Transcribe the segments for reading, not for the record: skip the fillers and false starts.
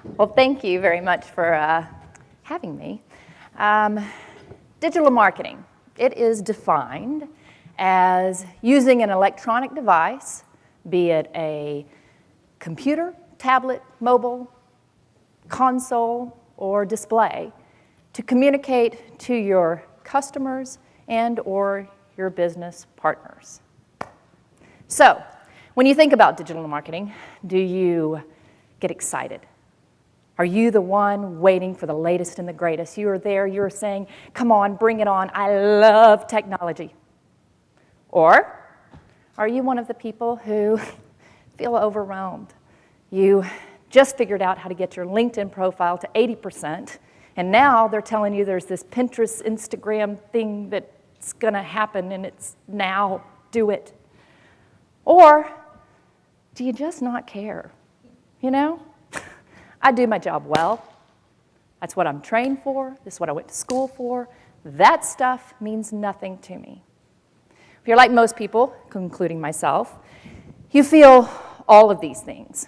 Well, thank you very much for having me. Digital marketing, it is defined as using an electronic device, be it a computer, tablet, mobile, console, or display, to communicate to your customers and or your business partners. So, when you think about digital marketing, do you get excited? Are you the one waiting for the latest and the greatest? You are there, you're saying, come on, bring it on, I love technology. Or are you one of the people who feel overwhelmed? You just figured out how to get your LinkedIn profile to 80%, and now they're telling you there's this Pinterest, Instagram thing that's gonna happen, and it's now, do it. Or do you just not care? You know? I do my job well. That's what I'm trained for. This is what I went to school for. That stuff means nothing to me. If you're like most people, including myself, you feel all of these things.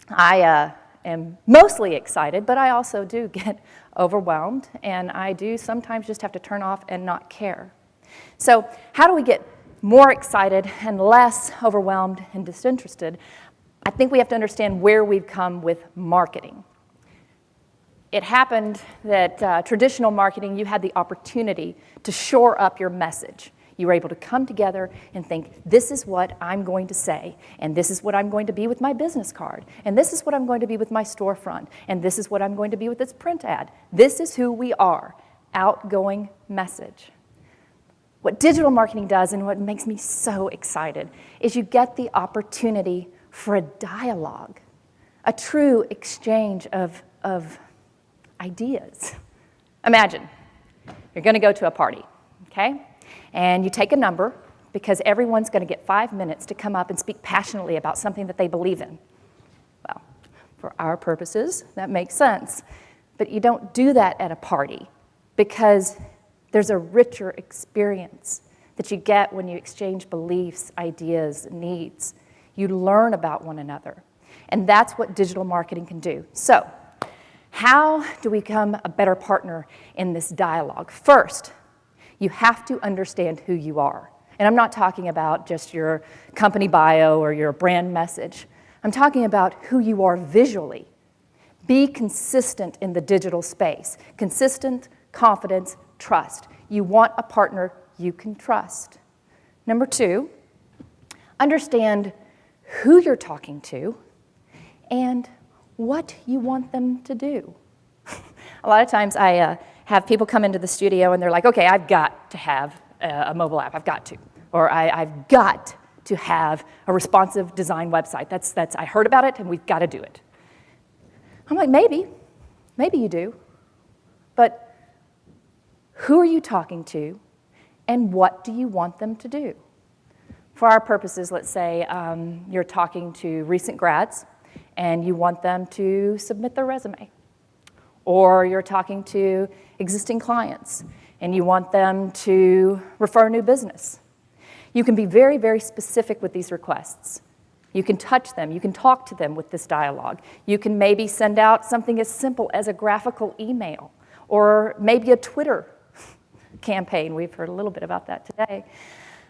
I am mostly excited, but I also do get overwhelmed, and I do sometimes just have to turn off and not care. So how do we get more excited and less overwhelmed and disinterested? I think we have to understand where we've come with marketing. It happened that traditional marketing, you had the opportunity to shore up your message. You were able to come together and think, this is what I'm going to say, and this is what I'm going to be with my business card, and this is what I'm going to be with my storefront, and this is what I'm going to be with this print ad. This is who we are, outgoing message. What digital marketing does, and what makes me so excited, is you get the opportunity for a dialogue, a true exchange of ideas. Imagine, you're going to go to a party, okay? And you take a number because everyone's going to get 5 minutes to come up and speak passionately about something that they believe in. Well, for our purposes, that makes sense. But you don't do that at a party because there's a richer experience that you get when you exchange beliefs, ideas, needs. You learn about one another. And that's what digital marketing can do. So, how do we become a better partner in this dialogue? First, you have to understand who you are. And I'm not talking about just your company bio or your brand message. I'm talking about who you are visually. Be consistent in the digital space. Consistent, confidence, trust. You want a partner you can trust. Number 2, understand who you're talking to and what you want them to do. A lot of times I have people come into the studio and they're like, okay, I've got to have a mobile app, I've got to. Or I've got to have a responsive design website. That's I heard about it and we've got to do it. I'm like, maybe you do. But who are you talking to and what do you want them to do? For our purposes, let's say you're talking to recent grads and you want them to submit their resume. Or you're talking to existing clients and you want them to refer new business. You can be very, very specific with these requests. You can touch them, you can talk to them with this dialogue. You can maybe send out something as simple as a graphical email or maybe a Twitter campaign. We've heard a little bit about that today.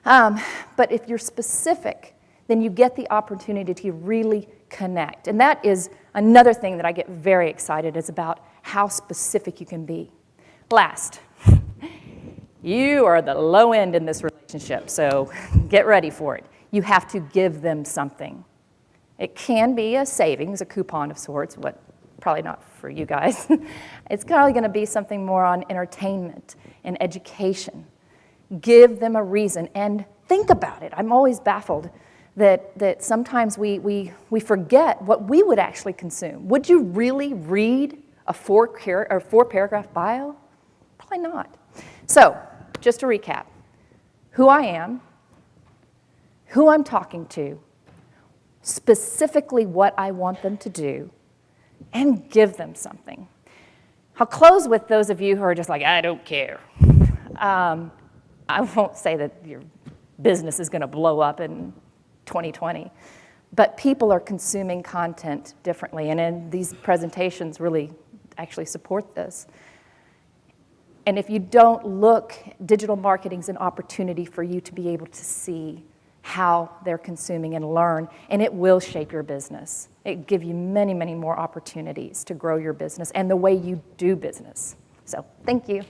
But if you're specific, then you get the opportunity to really connect. And that is another thing that I get very excited is about how specific you can be. Last, you are the low end in this relationship, so get ready for it. You have to give them something. It can be a savings, a coupon of sorts, but probably not for you guys. It's probably going to be something more on entertainment and education. Give them a reason and think about it. I'm always baffled that sometimes we forget what we would actually consume. Would you really read a 4-paragraph bio? Probably not. So, just to recap, who I am, who I'm talking to, specifically what I want them to do, and give them something. I'll close with those of you who are just like, I don't care. I won't say that your business is going to blow up in 2020, But people are consuming content differently, and these presentations really actually support this. And if you don't look, digital marketing is an opportunity for you to be able to see how they're consuming and learn, and it will shape your business. It give you many, many more opportunities to grow your business and the way you do business. So, thank you.